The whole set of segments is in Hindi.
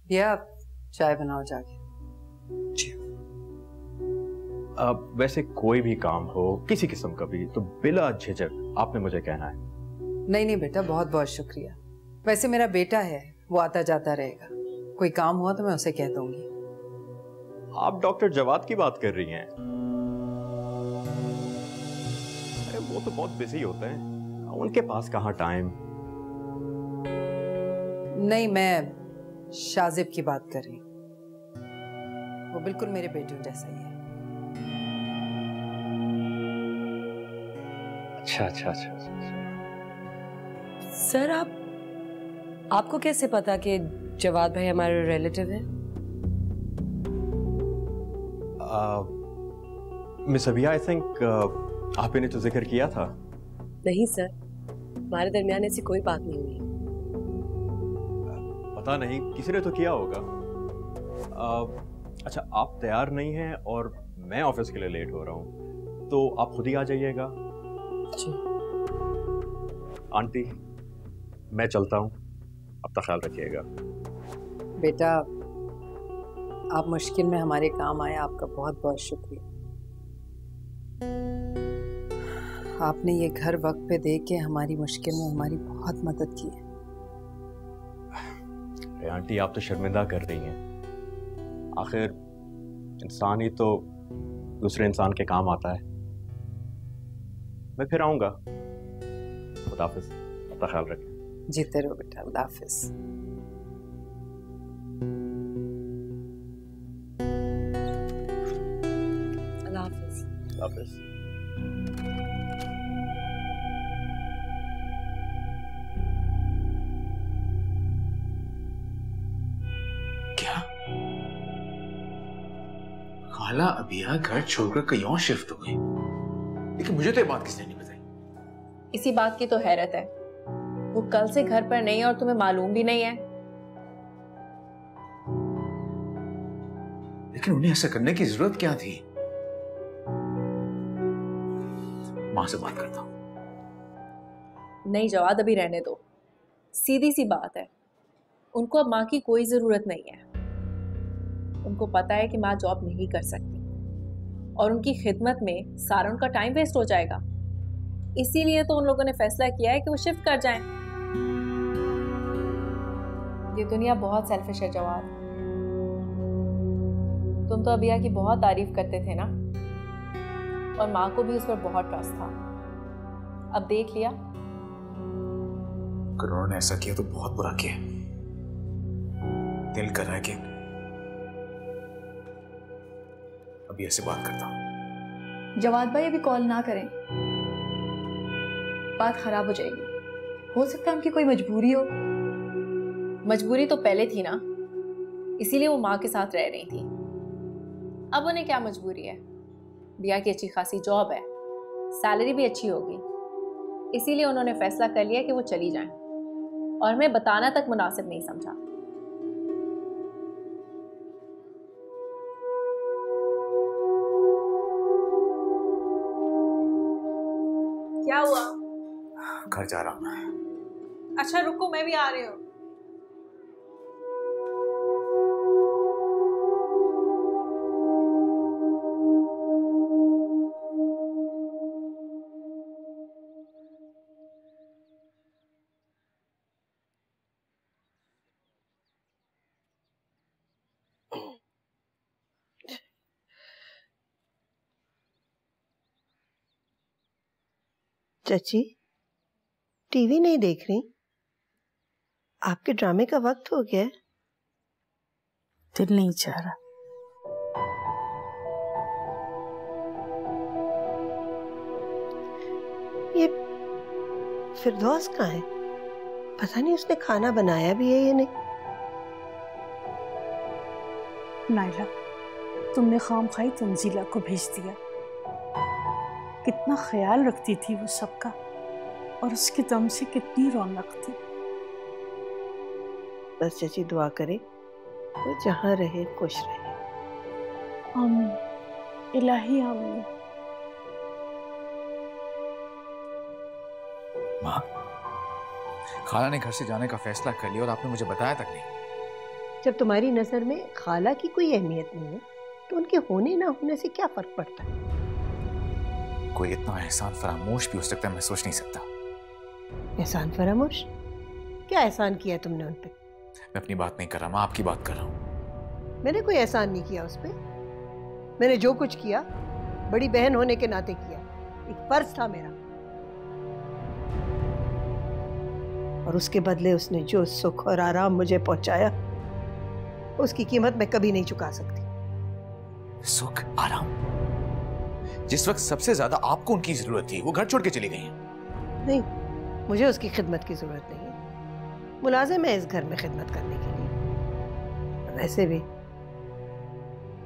या चाय बनाओ जाके। जी। वैसे कोई भी काम हो किसी किस्म का भी तो बिला झिझक आपने मुझे कहना है। नहीं नहीं बेटा, बहुत बहुत शुक्रिया। वैसे मेरा बेटा है, वो आता जाता रहेगा, कोई काम हुआ तो मैं उसे कह दूंगी। आप डॉक्टर जवाद की बात कर रही हैं? अरे वो तो बहुत बिजी होते हैं, उनके पास कहाँ टाइम। नहीं, मैं शाजिब की बात कर रही हूँ। वो बिल्कुल मेरे बेटे जैसा ही है। अच्छा अच्छा अच्छा अच्छा। सर आपको कैसे पता कि जवाद भाई हमारे रिलेटिव हैं? मिस अबिया, आई थिंक आपने तो जिक्र किया था। नहीं सर, हमारे दरमियान ऐसी कोई बात नहीं हुई। पता नहीं, किसी ने तो किया होगा। अच्छा, आप तैयार नहीं हैं और मैं ऑफिस के लिए लेट हो रहा हूँ, तो आप खुद ही आ जाइएगा। आंटी, मैं चलता हूँ, अपना ख्याल रखिएगा। बेटा, आप मुश्किल में हमारे काम आए, आपका बहुत बहुत शुक्रिया। आपने ये घर वक्त पे दे के हमारी मुश्किल में हमारी बहुत मदद की है। अरे आंटी, आप तो शर्मिंदा कर रही हैं। आखिर इंसान ही तो दूसरे इंसान के काम आता है। मैं फिर आऊंगा। खुदा हाफिज, अपना ख्याल रखें। जीते रहो बेटा, खुदा हाफिज। अल्लाह हाफिज। खुदा हाफिज। क्या खाला अबिया घर छोड़कर कहीं और शिफ्ट हो गई? लेकिन मुझे तो ये बात किसने नहीं बताई। इसी बात की तो हैरत है, वो कल से घर पर नहीं है और तुम्हें मालूम भी नहीं है। लेकिन उन्हें ऐसा करने की जरूरत क्या थी? मां से बात करता हूं। नहीं जवाद, अभी रहने दो। सीधी सी बात है, उनको अब माँ की कोई जरूरत नहीं है। उनको पता है कि माँ जॉब नहीं कर सकती और उनकी खिदमत में सारा उनका टाइम वेस्ट हो जाएगा। इसीलिए तो उन लोगों ने फैसला किया है कि वो शिफ्ट कर जाएं। ये दुनिया बहुत सेल्फिश है जवाद। तुम तो अबिया की बहुत तारीफ करते थे ना, और माँ को भी उस पर बहुत ट्रस्ट था। अब देख लिया। अगर उन्होंने ऐसा किया तो बहुत बुरा किया। दिल कर रहा है कि अभी ऐसे बात करता हूं। जवाद भाई अभी कॉल ना करें, बात खराब हो जाएगी। हो सकता है उनकी कोई मजबूरी हो। मजबूरी तो पहले थी ना, इसीलिए वो माँ के साथ रह रही थी। अब उन्हें क्या मजबूरी है? बिया की अच्छी खासी जॉब है, सैलरी भी अच्छी होगी, इसीलिए उन्होंने फैसला कर लिया कि वो चली जाएं, और हमें बताना तक मुनासिब नहीं समझा। क्या हुआ? घर जा रहा हूं मैं। अच्छा रुको, मैं भी आ रही हूँ। चाची, टीवी नहीं देख रही? आपके ड्रामे का वक्त हो गया है। दिल नहीं चाह रहा। ये फिरदौस कहाँ है? पता नहीं उसने खाना बनाया भी है या नहीं। नाइला, तुमने खामखाई तंजीला को भेज दिया। कितना ख्याल रखती थी वो सबका, और उसके दम से कितनी रौनक थी। बस चाची दुआ करे वो जहाँ रहे खुश रहे। आमीन, इलाही आमीन। माँ, खाला ने घर से जाने का फैसला कर लिया और आपने मुझे बताया तक नहीं। जब तुम्हारी नजर में खाला की कोई अहमियत नहीं है तो उनके होने ना होने से क्या फर्क पड़ता है? कोई इतना एहसान फरामोश भी हो सकता है, मैं सोच नहीं सकता। एहसान फरामोश? क्या एहसान किया तुमने उन पे? मैं अपनी बात नहीं कर रहा, मैं आपकी बात कर रहा हूँ। मैंने कोई एहसान नहीं किया उस पे। मैंने जो कुछ किया बड़ी बहन होने के नाते किया, एक फर्ज था मेरा। और उसके बदले उसने जो सुख और आराम मुझे पहुंचाया उसकी कीमत मैं कभी नहीं चुका सकती। सुख, आराम? जिस वक्त सबसे ज्यादा आपको उनकी जरूरत थी वो घर छोड़ के चली गई हैं। नहीं, मुझे उसकी खिदमत की जरूरत नहीं है। मुलाजिम है इस घर में खिदमत करने के लिए। वैसे भी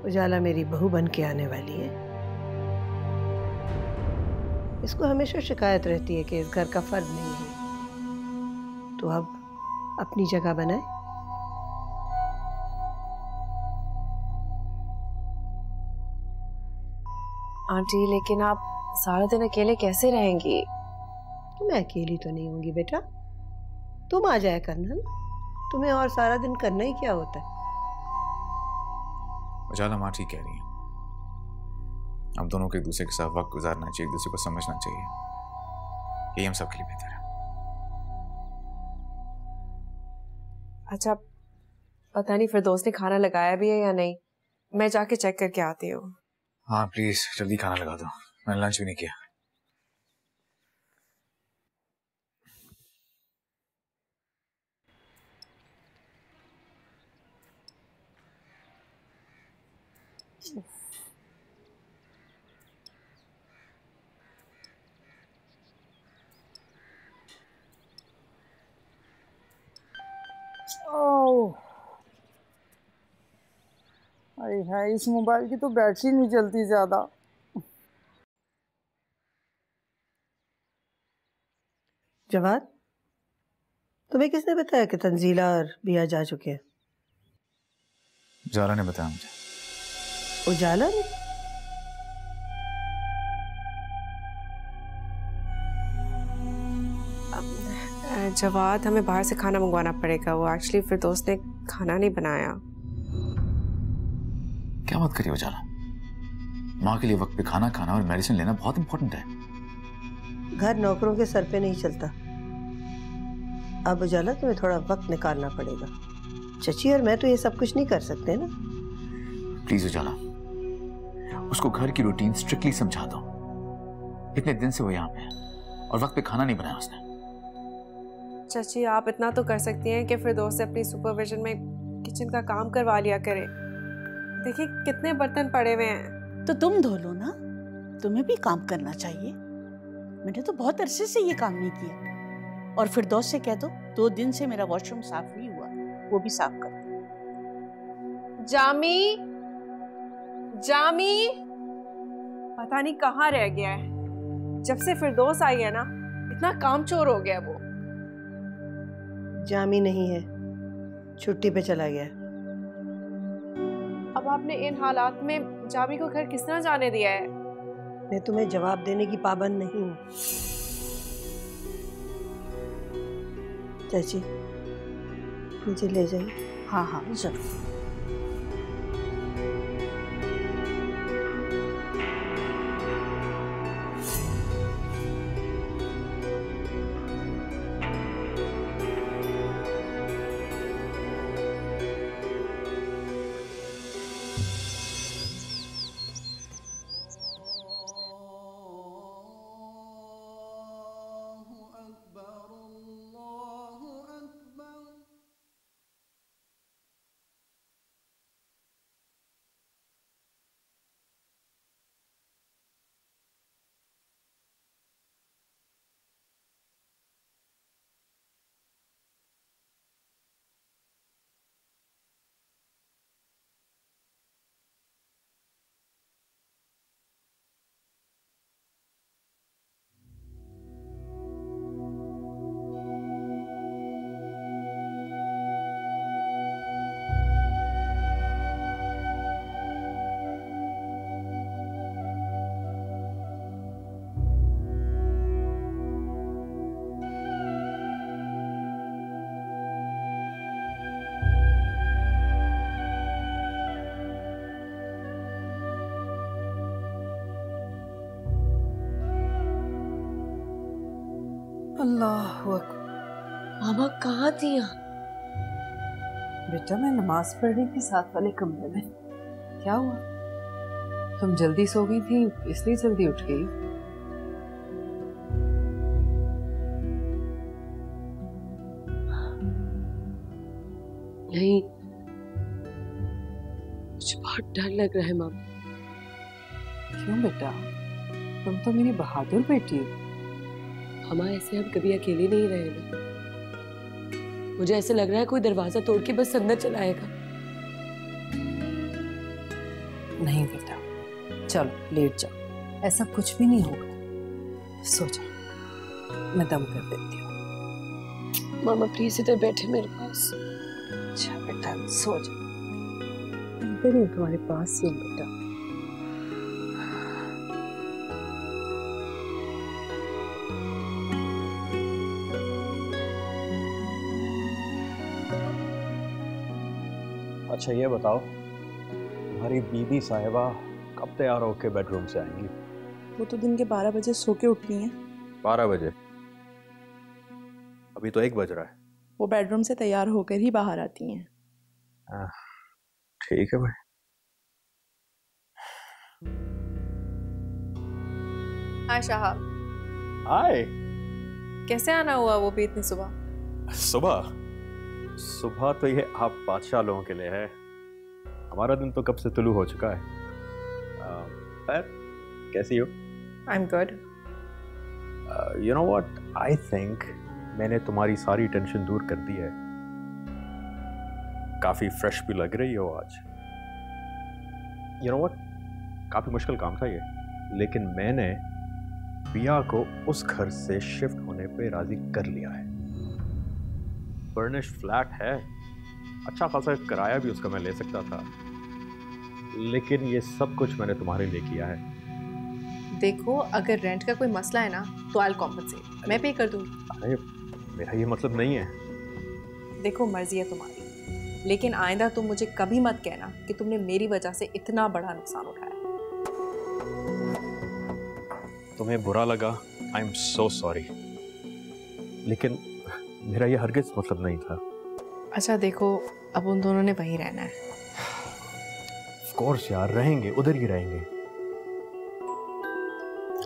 उजाला मेरी बहू बन के आने वाली है। इसको हमेशा शिकायत रहती है कि इस घर का फर्द नहीं है, तो अब अपनी जगह बनाए। आंटी लेकिन आप सारा दिन अकेले कैसे रहेंगी? मैं अकेली तो नहीं होंगी बेटा, तुम आ जाया करना ना। तुम्हें और सारा दिन करना ही क्या होता है? उजाला माँ ठीक कह रही है, हम दोनों को एक दूसरे के साथ वक्त गुजारना चाहिए, एक दूसरे को समझना चाहिए। यही हम सबके लिए बेहतर है। अच्छा, पता नहीं फिरदौस ने खाना लगाया भी है या नहीं, मैं जाके चेक करके आती हूँ। हाँ प्लीज जल्दी खाना लगा दो, मैंने लंच भी नहीं किया। हाय, इस मोबाइल की तो बैटरी नहीं चलती ज्यादा। जवाद, तुम्हें किसने बताया कि तंजीला और बिया जा चुके हैं? उजाला ने बताया मुझे। उजाला ने? जवाद, हमें बाहर से खाना मंगवाना पड़ेगा। वो एक्चुअली फिरदौस ने खाना नहीं बनाया। क्या बात करिए उजाला, माँ के लिए वक्त पे खाना खाना और मेडिसिन लेना बहुत इंपॉर्टेंट है। घर नौकरों के सर पे नहीं चलता। अब उजाला तुम्हें थोड़ा वक्त निकालना पड़ेगा। चची और मैं तो ये सब कुछ नहीं कर सकते ना। प्लीज उजाला, उसको घर की रूटीन स्ट्रिक्टली समझा दो। इतने दिन से वो यहाँ पे है और वक्त पे खाना नहीं बनाया उसने। चाची, आप इतना तो कर सकती हैं कि फिरदौस से अपनी सुपरविजन में किचन का काम करवा लिया करें। देखिए कितने बर्तन पड़े हुए हैं। तो तुम धो लो ना, तुम्हें भी काम करना चाहिए। मैंने तो बहुत अरसे से ये काम नहीं किया। और फिरदौस से कह दो 2 दिन से मेरा वॉशरूम साफ नहीं हुआ, वो भी साफ कर दो। जामी, जामी पता नहीं कहाँ रह गया है। जब से फिरदौस आई है ना, इतना कामचोर हो गया वो। जामी नहीं है, छुट्टी पे चला गया। अब आपने इन हालात में जामी को घर किस तरह जाने दिया है? मैं तुम्हें जवाब देने की पाबंद नहीं हूँ। चाची, मुझे ले जाइए। हाँ हाँ जरूर। अल्लाह अकबर। मामा कहाँ थी? बेटा मैं नमाज पढ़ रही थी साथ वाले कमरे में। क्या हुआ? तुम जल्दी सो गई थी इसलिए जल्दी उठ गई। नहीं, मुझे बहुत डर लग रहा है मामा। क्यों बेटा? तुम तो मेरी बहादुर बेटी हो। मामा ऐसे हम कभी अकेले नहीं रहे ना। मुझे ऐसे लग रहा है कोई दरवाजा तोड़ के बस अंदर चला आएगा। नहीं बेटा, चलो लेट जाओ, ऐसा कुछ भी नहीं होगा। सो जाओ, मैं दम कर देती हूँ। मामा प्लीज इधर बैठे मेरे पास। अच्छा बेटा सो जाओ, इधर ही तुम्हारे पास ही हूँ बेटा। अच्छा ये बताओ, तुम्हारी बीबी साहिबा कब तैयार होके बेडरूम से आएंगी? वो तो दिन के 12 बजे सो के उठती हैं। 12 बजे? अभी तो 1 बज रहा है। वो बेडरूम से तैयार होकर ही बाहर आती हैं। ठीक है भाई। हाय शाह। हाय। कैसे आना हुआ वो भी इतनी सुबह? सुबह? सुबह तो ये आप बादशाह लोगों के लिए है, हमारा दिन तो कब से तुलू हो चुका है। खैर कैसी हो? I am good. You know what, I think मैंने तुम्हारी सारी टेंशन दूर कर दी है। काफी फ्रेश भी लग रही हो आज। यू नो व्हाट, काफी मुश्किल काम था ये, लेकिन मैंने पिया को उस घर से शिफ्ट होने पे राजी कर लिया है। फर्निश्ड फ्लैट है, अच्छा खासा किराया भी उसका मैं ले सकता था, लेकिन ये सब कुछ मैंने तुम्हारे लिए किया है। देखो अगर रेंट का कोई मसला है ना तो आई विल कॉम्पनसेट, मैं पे कर दूंगी। अरे मेरा ये मतलब नहीं है। देखो मर्जी है तुम्हारी, लेकिन आइंदा तुम मुझे कभी मत कहना कि तुमने मेरी वजह से इतना बड़ा नुकसान उठाया। तुम्हें बुरा लगा, आई एम सो सॉरी, लेकिन मेरा ये हरगिज मतलब नहीं था। अच्छा देखो, अब उन दोनों ने वहीं रहना है। ऑफ कोर्स यार, रहेंगे, उधर ही रहेंगे।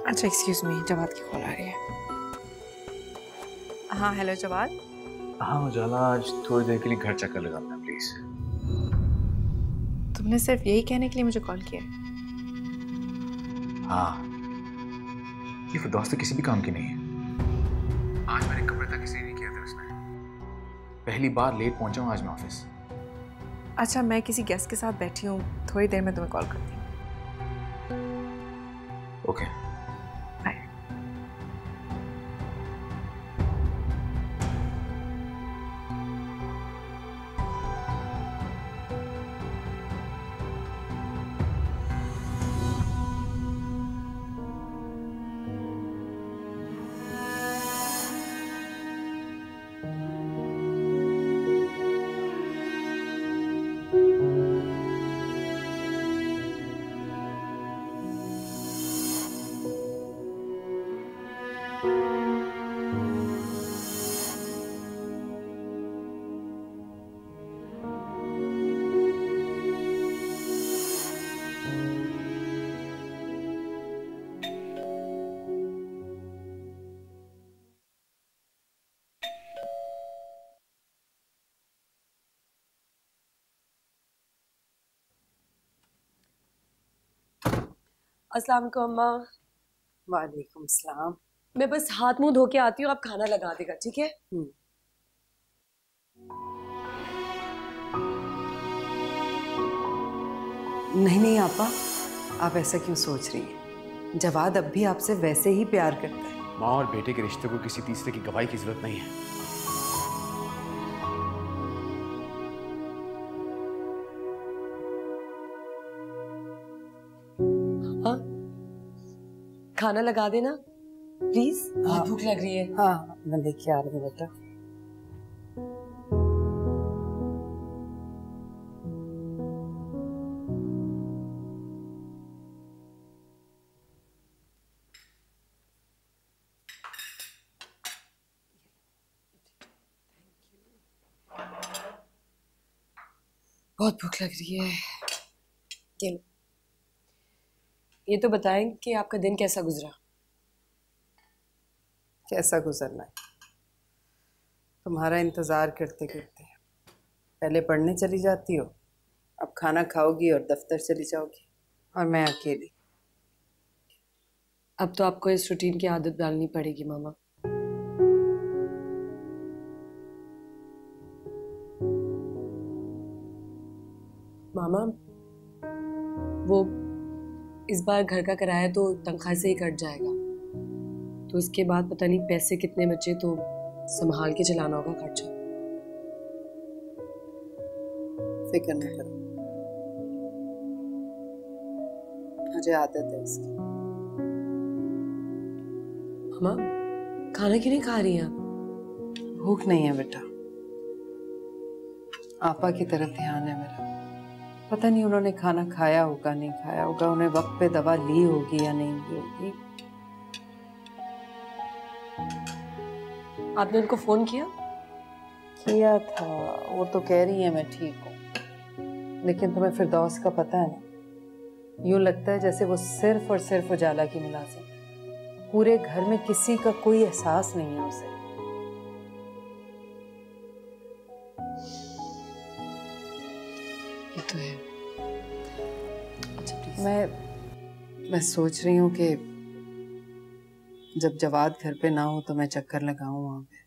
अच्छा एक्सक्यूज मी, जवाद की कॉल आ रही है। हाँ हेलो जवाद। हाँ उजाला, आज थोड़ी देर के लिए घर चक्कर लगाना प्लीज। तुमने सिर्फ यही कहने के लिए मुझे कॉल किया? हाँ, ये फिरदौस तो किसी भी काम की नहीं है। आज मैंने कमरे तक किसी नहीं किया था उसमें। पहली बार लेट पहुंचा हूं आज मैं ऑफिस। अच्छा मैं किसी गेस्ट के साथ बैठी हूँ, थोड़ी देर में तुम्हें कॉल करती हूँ। Okay bye. अस्सलाम वालेकुम अम्मा। वालेकुम सलाम। मैं बस हाथ मुंह धो के आती हूँ, आप खाना लगा देगा, ठीक है? नहीं नहीं आपा, आप ऐसा क्यों सोच रही हैं? जवाद अब भी आपसे वैसे ही प्यार करता है। माँ और बेटे के रिश्ते को किसी तीसरे की गवाही की जरूरत नहीं है। हाँ खाना लगा देना प्लीज, बहुत भूख लग रही है। हाँ मैं लेके आ रही हूँ बेटा। बहुत भूख लग रही है। ये तो बताएं कि आपका दिन कैसा गुजरा? कैसा गुजरना है, तुम्हारा इंतजार करते करते। पहले पढ़ने चली जाती हो, अब खाना खाओगी और दफ्तर चली जाओगी, और मैं अकेली। अब तो आपको इस रूटीन की आदत डालनी पड़ेगी मामा। मामा, वो इस बार घर का किराया तो तनख्वाह से ही कट जाएगा, तो इसके बाद पता नहीं पैसे कितने बचे, तो संभाल के चलाना होगा खर्चा। फिक्र न करो, मुझे आदत है इसकी। मामा, खाना क्यों नहीं खा रही हैं आप? भूख नहीं है बेटा, आपा की तरफ ध्यान है मेरा। पता नहीं उन्होंने खाना खाया होगा नहीं खाया होगा, उन्हें वक्त पे दवा ली होगी या नहीं ली होगी। आपने उनको फोन किया? किया था, वो तो कह रही है मैं ठीक हूँ, लेकिन तुम्हें फिरदौस का पता है ना, यूं लगता है जैसे वो सिर्फ और सिर्फ उजाला की मुलाजिम है। पूरे घर में किसी का कोई एहसास नहीं है उसे। ये तो है। अच्छा प्लीज। मैं सोच रही हूँ कि जब जवाद घर पे ना हो तो मैं चक्कर लगाऊं वहां पे।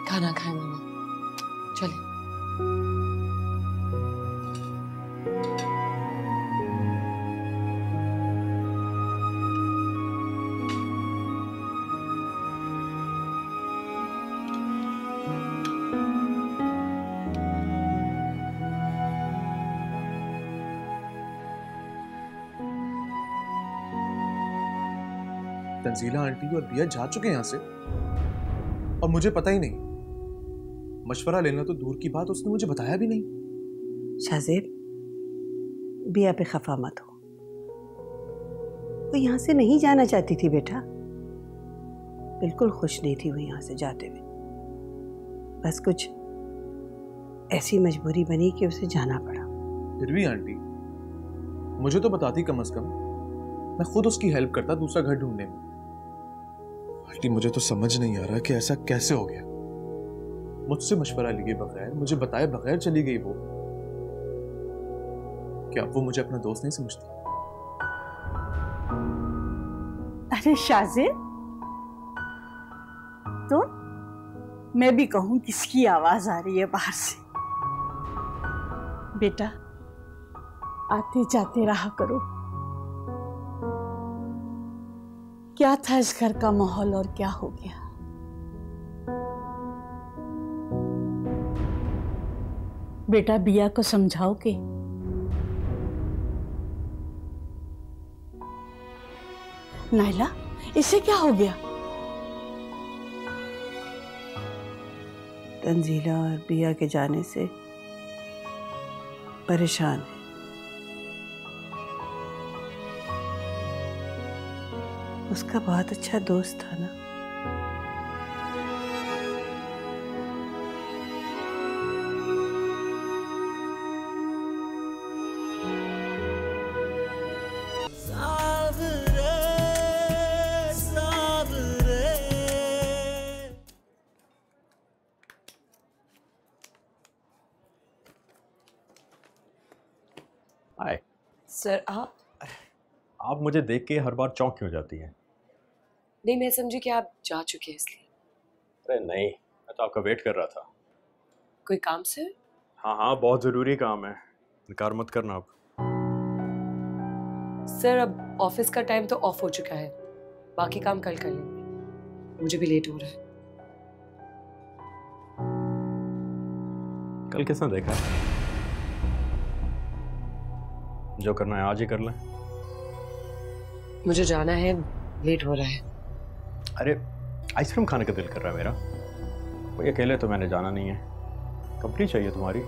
खाना खाए मामा, चले। तंजीला आंटी और बिया जा चुके हैं यहाँ से और मुझे पता ही नहीं। मशवरा लेना तो दूर की बात, उसने मुझे बताया भी नहीं। शाज़ेब, बिया पे खफा मत हो, वो यहाँ से नहीं जाना चाहती थी बेटा, बिल्कुल खुश नहीं थी वो यहाँ से जाते हुए। बस कुछ ऐसी मजबूरी बनी कि उसे जाना पड़ा। फिर भी आंटी मुझे तो बताती कम से कम, मैं खुद उसकी हेल्प करता दूसरा घर ढूंढने में। आंटी मुझे तो समझ नहीं आ रहा कि ऐसा कैसे हो गया। मुझसे मशवरा लिए बगैर, मुझे बताए बगैर चली गई वो। क्या वो मुझे अपना दोस्त नहीं समझती? अरे शाज़ेब, तो मैं भी कहूं किसकी आवाज आ रही है बाहर से? बेटा, आते जाते रहा करो। क्या था इस घर का माहौल और क्या हो गया? बेटा, बिया को समझाओगे? नाइला, इसे क्या हो गया? तंजीला और बिया के जाने से परेशान है। उसका बहुत अच्छा दोस्त था ना। हाय सर, आप मुझे देख के हर बार चौंक क्यों जाती हैं? नहीं, मैं समझी कि आप जा चुके हैं इसलिए। अरे नहीं, मैं तो आपका वेट कर रहा था। कोई काम से? हाँ हाँ, बहुत ज़रूरी काम है, इनकार मत करना आप। सर, अब ऑफिस का टाइम तो ऑफ हो चुका है, बाकी काम कल कर लेंगे, मुझे भी लेट हो रहा है। कल किसने देखा? जो करना है आज ही कर लें। मुझे जाना है, लेट हो रहा है। अरे आइसक्रीम खाने का दिल कर रहा है मेरा, कोई अकेले तो मैंने जाना नहीं है। कंपनी चाहिए तुम्हारी?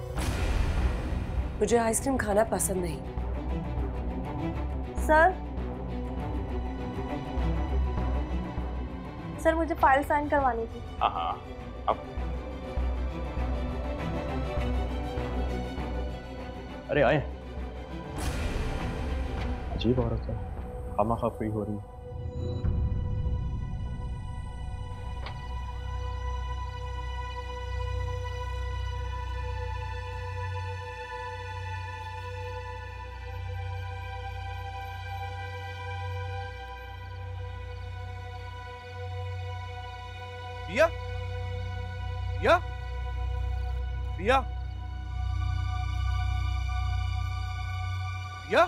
मुझे आइसक्रीम खाना पसंद नहीं। सर मुझे फाइल साइन करवानी थी। हाँ हाँ, अब अरे आए। अजीब औरत है, खामा-खा फ्री हो रही है। पिया, पिया, पिया, पिया,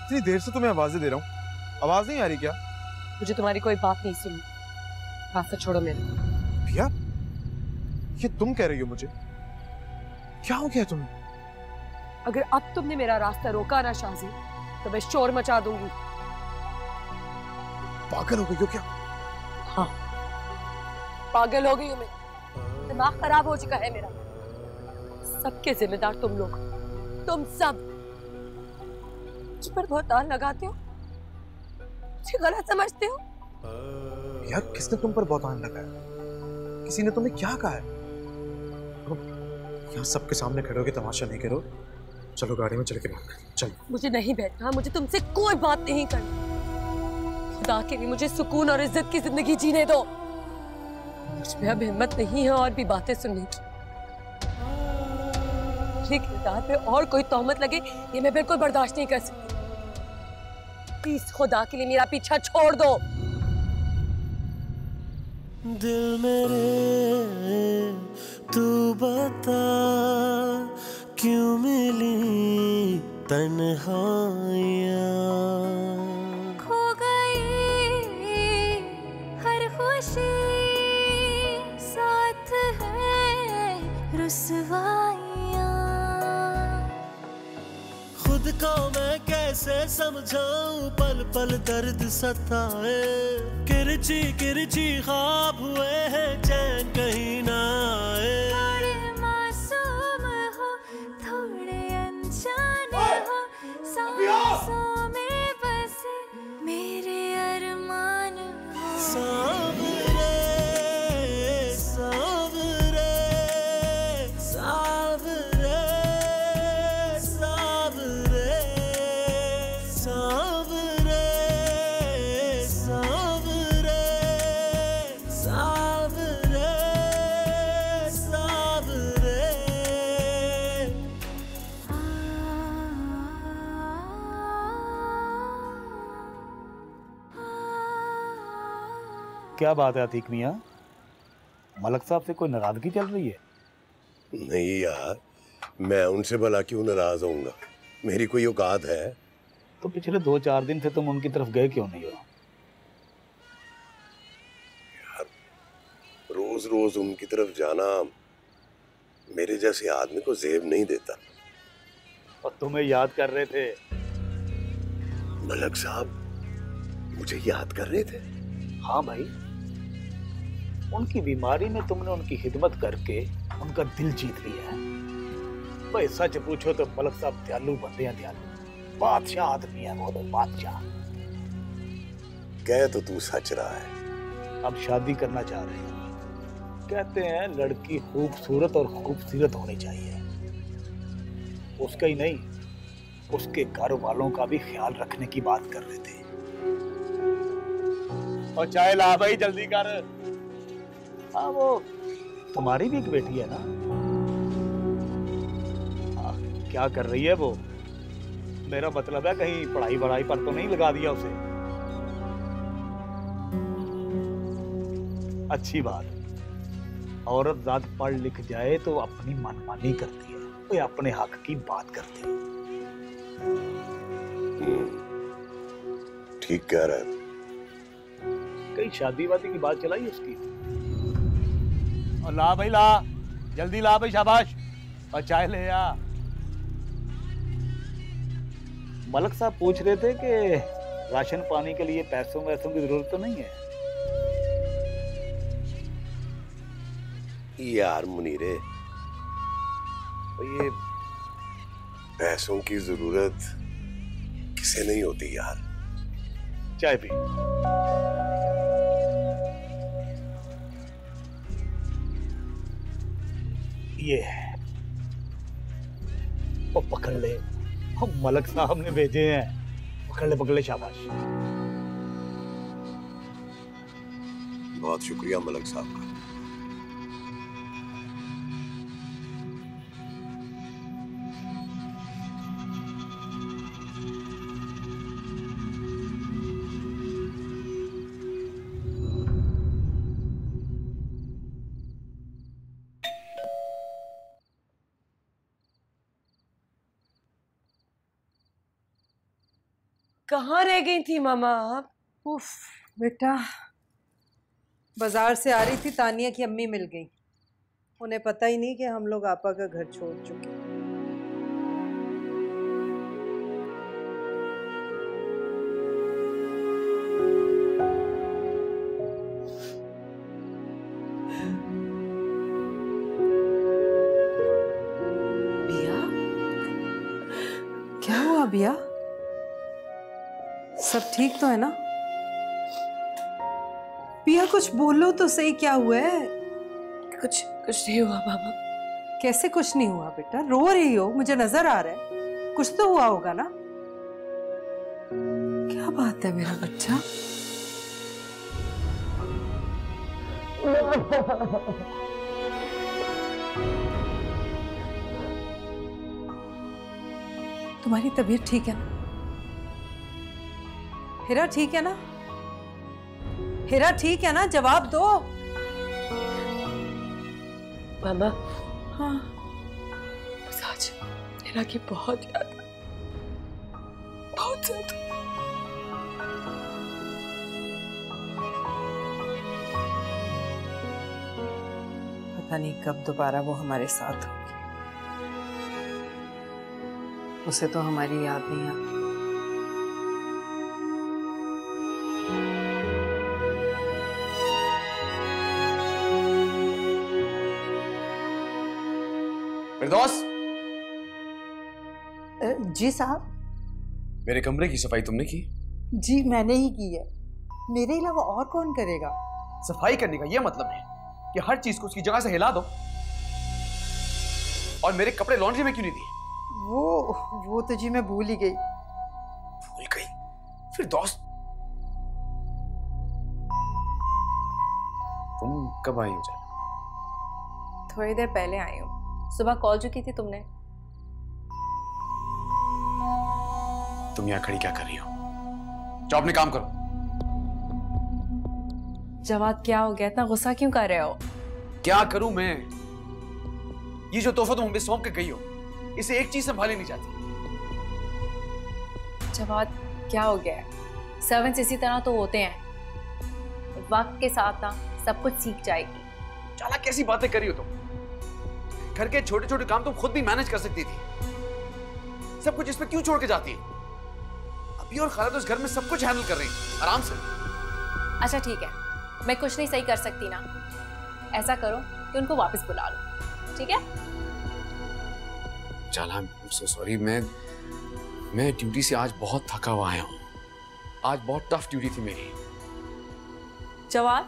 इतनी देर से तुम्हें आवाजें दे रहा हूँ, आवाज नहीं आ रही क्या? मुझे तुम्हारी कोई बात नहीं सुनी, हाथ से छोड़ो मेरे। पिया, ये तुम कह रही हो मुझे? क्या हो गया तुम्हें? अगर अब तुमने मेरा रास्ता रोका ना शाजी, तो मैं शोर मचा दूंगी। पागल हो गई हो क्या? हाँ, पागल हो गई हूँ मैं, दिमाग खराब हो चुका है मेरा। सबके जिम्मेदार तुम लोग, तुम सब। मुझ पर बहुत ताल लगाते हो, मुझे गलत समझते हो। यार किसने तुम पर बहुत आन लगाया? किसी ने तुम्हें क्या कहा है? यहाँ सबके सामने खड़े होकर तमाशा नहीं करो, चलो गाड़ी में चल के बात करें। चलो। मुझे नहीं बैठना, मुझे तुमसे कोई बात नहीं करनी। खुदा के लिए मुझे सुकून और इज्जत की जिंदगी जीने दो। मुझ में अब हिम्मत नहीं है और भी बातें सुनने की। किरदार पे और कोई तोहमत लगे ये मैं बिल्कुल बर्दाश्त नहीं कर सकती। प्लीज खुदा के लिए मेरा पीछा छोड़ दो। दिल मेरे तू बता क्यों मिली तन्हाइयाँ, खो गई हर खुशी, साथ है रुसवाइयाँ। खुद को मैं कैसे समझाऊं, पल पल दर्द सताए। किरची किरची ख्वाब हुए हैं, चैन कहीं ना आए। थोड़े मासूम हो, थोड़े अनजाने हो, सांसों में बसे मेरे अरमान हो। सावरे सावरे सावरे सावरे सावरे सावरे सावरे सावरे। क्या बात है अतीक मियाँ, मलक साहब से कोई नाराजगी चल रही है? नहीं यार, मैं उनसे भला क्यों नाराज होऊंगा? मेरी कोई औकात है? तो पिछले 2-4 दिन से तुम उनकी तरफ गए क्यों नहीं हो? यार रोज रोज उनकी तरफ जाना मेरे जैसे आदमी को जेब नहीं देता। और तुम्हें याद कर रहे थे। मलक साहब मुझे याद कर रहे थे? हाँ भाई, उनकी बीमारी में तुमने उनकी खिदमत करके उनका दिल जीत लिया है। भाई सच पूछो तो मलक साहब दयालु बंदे हैं, दयालु बादशाह आदमी है वो तो, बादशाह। कह तो तू सच रहा है। अब शादी करना चाह रहे हैं। कहते हैं लड़की खूबसूरत और खूबसूरत होनी चाहिए। उसका ही नहीं, उसके घर वालों का भी ख्याल रखने की बात कर रहे थे। और चाय ला भाई, जल्दी कर। हाँ वो तुम्हारी भी एक बेटी है ना? क्या कर रही है वो? मेरा मतलब है कहीं पढ़ाई वढ़ाई पर तो नहीं लगा दिया उसे? अच्छी बात। औरत ज़ात पढ़ लिख जाए तो अपनी मनमानी करती है, वो अपने हक की बात करती है। ठीक कह रहा है। कहीं शादी वादी की बात चलाई उसकी? और ला भाई ला, जल्दी ला भाई, शाबाश। और चाय ले आ। मलक साहब पूछ रहे थे कि राशन पानी के लिए पैसों वैसों की जरूरत तो नहीं है? यार मुनीरे, तो ये पैसों की जरूरत किसे नहीं होती यार। चाय पी। ये वो पकड़ ले, हम मलक साहब ने भेजे हैं। पकड़ ले शाबाश। बहुत शुक्रिया मलक साहब का। कहाँ रह गई थी मामा आप? उफ बेटा, बाजार से आ रही थी, तानिया की अम्मी मिल गई। उन्हें पता ही नहीं कि हम लोग आपा का घर छोड़ चुके। बिया, क्या हुआ बिया? सब ठीक तो है ना? पिया कुछ बोलो तो सही, क्या हुआ है? कुछ नहीं हुआ मामा। कैसे कुछ नहीं हुआ बेटा? रो रही हो, मुझे नजर आ रहा है। कुछ तो हुआ होगा ना? क्या बात है मेरा बच्चा? तुम्हारी तबीयत ठीक है ना? हिरा ठीक है ना? हिरा ठीक है ना? जवाब दो। मामा, हाँ, बस आज हिरा की बहुत याद आई, बहुत ज्यादा। पता नहीं कब दोबारा वो हमारे साथ होगी। उसे तो हमारी याद नहीं आती। फिरदौस, जी साहब। मेरे कमरे की सफाई तुमने की? जी मैंने ही की है, मेरे अलावा और कौन करेगा? सफाई करने का यह मतलब है कि हर चीज को उसकी जगह से हिला दो। और मेरे कपड़े लॉन्ड्री में क्यों नहीं दिए? वो तो जी मैं भूल ही गई। भूल गई? फिरदौस, तुम कब आई हो? थोड़ी देर पहले आई हूँ। सुबह कॉल जो की थी तुमने। तुम यहाँ खड़ी क्या कर रही हो? जाओ अपने काम करो। जवाद, क्या हो गया? इतना गुस्सा क्यों कर रहे हो? क्या करूं मैं? ये जो तोहफा तुम हमें सौंप के गई हो, इसे एक चीज संभाली नहीं जाती। जवाद, क्या हो गया है? सर्वेंट्स इसी तरह तो होते हैं, वक्त के साथ ना सब कुछ सीख जाएगी। चाला कैसी बातें कर रही हो तुम? घर के छोटे छोटे काम तुम खुद भी मैनेज कर सकती थी, सब कुछ इस पे क्यों छोड़ के जाती है? अभी और खाला तो इस घर में सब कुछ हैंडल कर रही है आराम से। अच्छा ठीक है, मैं कुछ नहीं सही कर सकती ना। ऐसा करो कि उनको वापस बुला लो, ठीक है? चाला, I'm so sorry, मैं ड्यूटी से आज बहुत थका हुआ आया हूँ। आज बहुत टफ ड्यूटी थी मेरी। Jawad,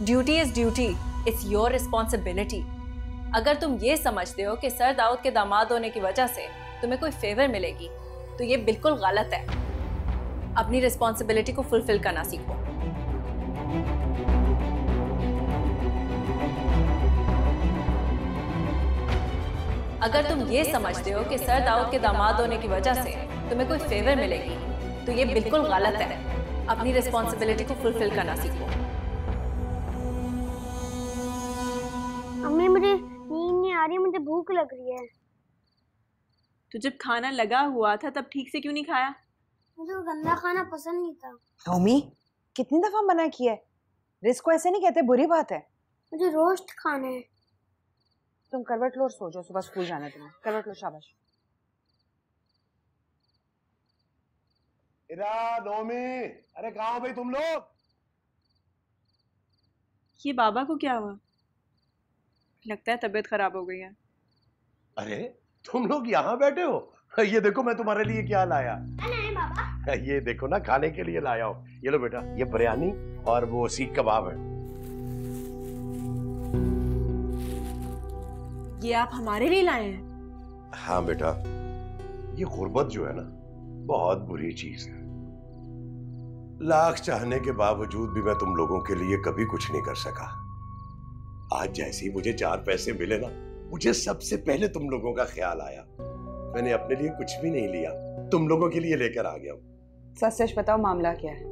duty is duty, it's your responsibility. अगर तुम ये समझते हो कि सर दाऊद के दामाद होने की वजह से तुम्हें कोई फेवर मिलेगी, तो ये बिल्कुल गलत है। अपनी रिस्पॉन्सिबिलिटी को फुलफिल करना सीखो। अगर तुम ये समझते हो कि सर दाऊद के दामाद होने की वजह से तुम्हें कोई फेवर मिलेगी, तो ये बिल्कुल गलत है। अपनी रिस्पॉन्सिबिलिटी को फुलफिल करना सीखो। अम्मी, मुझे नींद नहीं आ रही, मुझे भूख लग रही है। तो जब खाना लगा हुआ था तब ठीक से क्यों नहीं खाया? मुझे वो गंदा खाना पसंद नहीं था। टॉमी, कितनी दफा मना किया है? रिस्क को ऐसे नहीं कहते, बुरी बात है। मुझे रोस्ट खाना है। तुम करवट लो और सो जाओ, सुबह स्कूल जाना है तुम्हें। करवट लो, शाबाश। इरा, नोमी, अरे कहाँ हो भाई तुम लोग? ये बाबा को क्या हुआ? लगता है तबीयत खराब हो गई है। अरे तुम लोग यहाँ बैठे हो? ये देखो मैं तुम्हारे लिए क्या लाया। बाबा, ये देखो ना, खाने के लिए लाया हूँ। ये लो बेटा, ये बिरयानी और वो सीख कबाब है। ये आप हमारे लिए लाए हैं? हाँ बेटा, ये गुर्बत जो है ना, बहुत बुरी चीज है। लाख चाहने के बावजूद भी मैं तुम लोगों के लिए कभी कुछ नहीं कर सका। आज जैसे ही मुझे 4 पैसे मिले ना, मुझे सबसे पहले तुम लोगों का ख्याल आया। मैंने अपने लिए कुछ भी नहीं लिया, तुम लोगों के लिए लेकर आ गया हूं। सच सच बताओ, मामला क्या है?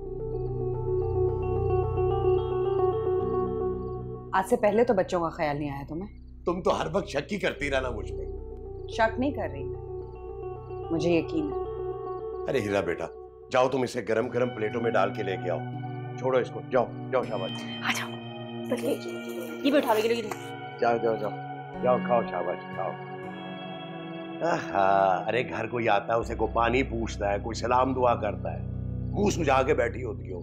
आज से पहले तो बच्चों का ख्याल नहीं आया तुम्हें? तुम तो हर वक्त शक ही करती रहना मुझ पे। शक नहीं कर रही, मुझे यकीन है। अरे हीरा बेटा, जाओ तुम इसे गरम गरम प्लेटों में डाल के लेके आओ। छोड़ो इसको, जाओ जाओ शाबाश। आ जाओ, ये भी उठा लेगी। जाओ जाओ जाओ जाओ, खाओ शाबाश खाओ। अरे घर कोई आता है, उसे को पानी पूछता है, कोई सलाम दुआ करता है, मुंह सुझा के बैठी होती हो।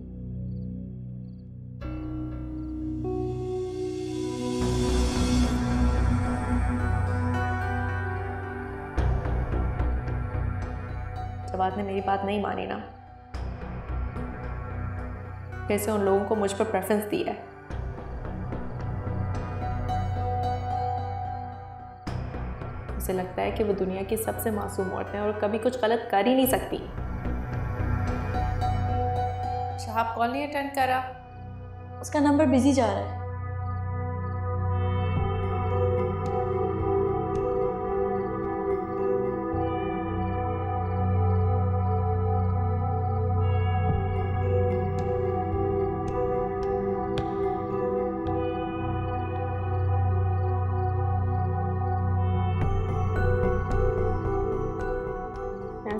जब आपने मेरी बात नहीं मानी ना, कैसे उन लोगों को मुझ पर प्रेफरेंस दी है। मुझे लगता है कि वो दुनिया की सबसे मासूम औरतें हैं और कभी कुछ गलत कर ही नहीं सकती। शहाब कॉल नहीं अटेंड करा, उसका नंबर बिजी जा रहा है।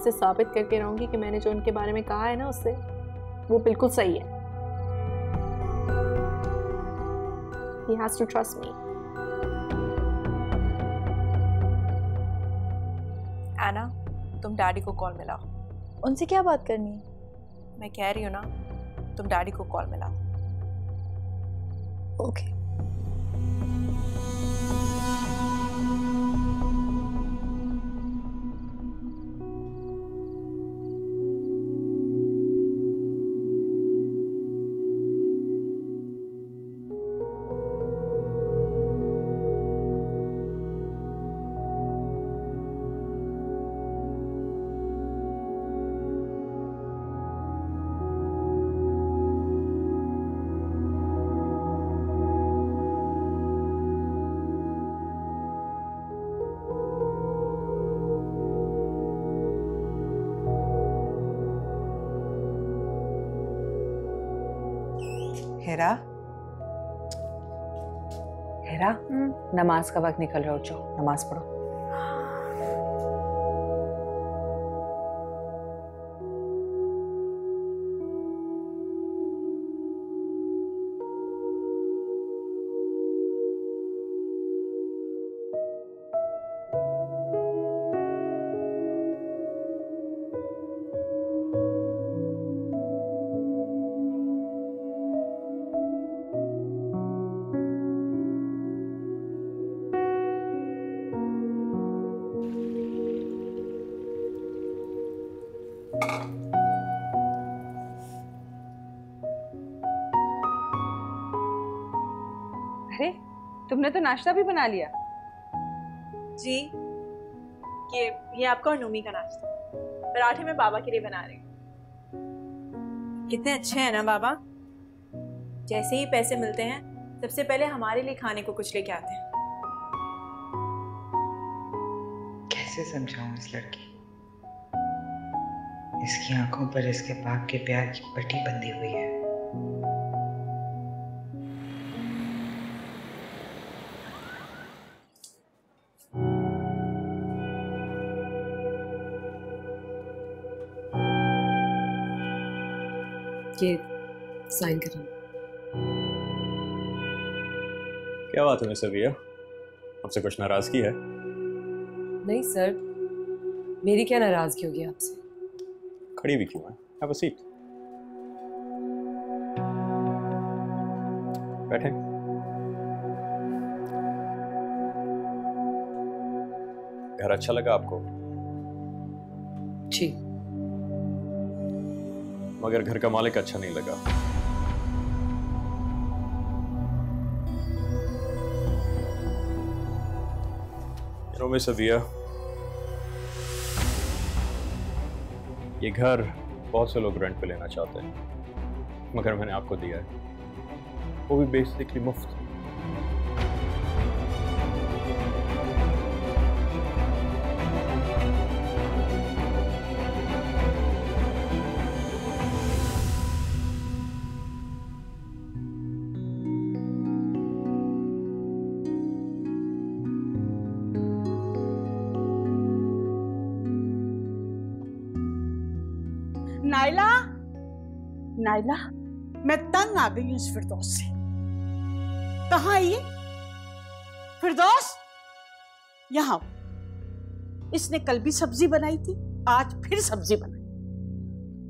से साबित करके रहूंगी कि मैंने जो उनके बारे में कहा है ना उससे, वो बिल्कुल सही है। He has to trust me. एना, तुम डैडी को कॉल मिलाओ। उनसे क्या बात करनी है? मैं कह रही हूँ ना, तुम डैडी को कॉल मिलाओ। ओके। हेरा, हेरा, नमाज का वक्त निकल रहा, उठ जाओ, नमाज पढ़ो। अरे, तुमने तो नाश्ता भी बना लिया। जी, ये आपका और नूमी का नाश्ता। पराठे में बाबा के लिए बना रही हूँ। कितने अच्छे हैं ना बाबा। जैसे ही पैसे मिलते हैं, सबसे पहले हमारे लिए खाने को कुछ लेके आते हैं। कैसे समझाऊं इस लड़की? इसकी आंखों पर इसके बाप के प्यार की पट्टी बंधी हुई है। ये साइन करना। क्या बात है सविया, आपसे कुछ नाराजगी है? नहीं सर, मेरी क्या नाराजगी होगी आपसे? खड़ी भी क्यों है? Have a seat. बैठे। घर अच्छा लगा आपको? जी। मगर घर का मालिक अच्छा नहीं लगा। मिस सविया, ये घर बहुत से लोग रेंट पे लेना चाहते हैं, मगर मैंने आपको दिया है, वो भी बेसिकली मुफ्त। नाइला, नाइला, मैं तंग आ गई हूं इस फिरदौस से। कहाँ है ये फिरदौस? यहाँ इसने कल भी सब्जी बनाई थी, आज फिर सब्जी बनाई।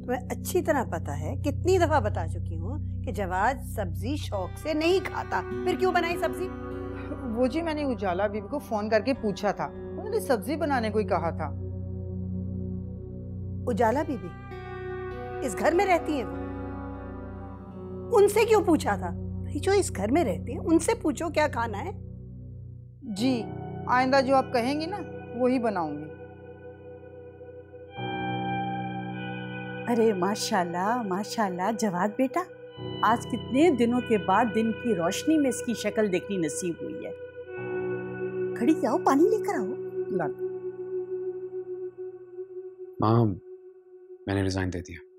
तुम्हें अच्छी तरह पता है, कितनी दफा बता चुकी हूँ कि जवाद सब्जी शौक से नहीं खाता, फिर क्यों बनाई सब्जी? वो जी मैंने उजाला बीबी को फोन करके पूछा था, उन्होंने सब्जी बनाने को ही कहा था। उजाला बीबी इस घर में रहती है, उनसे क्यों पूछा था? जो इस घर में रहती है उनसे पूछो क्या खाना है। जी आइंदा जो आप कहेंगी ना वही बनाऊंगी। अरे माशाल्लाह माशाल्लाह जवाद बेटा, आज कितने दिनों के बाद दिन की रोशनी में इसकी शक्ल देखनी नसीब हुई है। खड़ी जाओ, पानी लेकर आओ। ला माँ, मैंने रिजाइन दे दिया।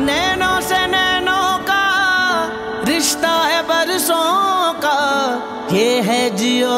नैनों से नैनों का रिश्ता है बरसों का, ये है जियो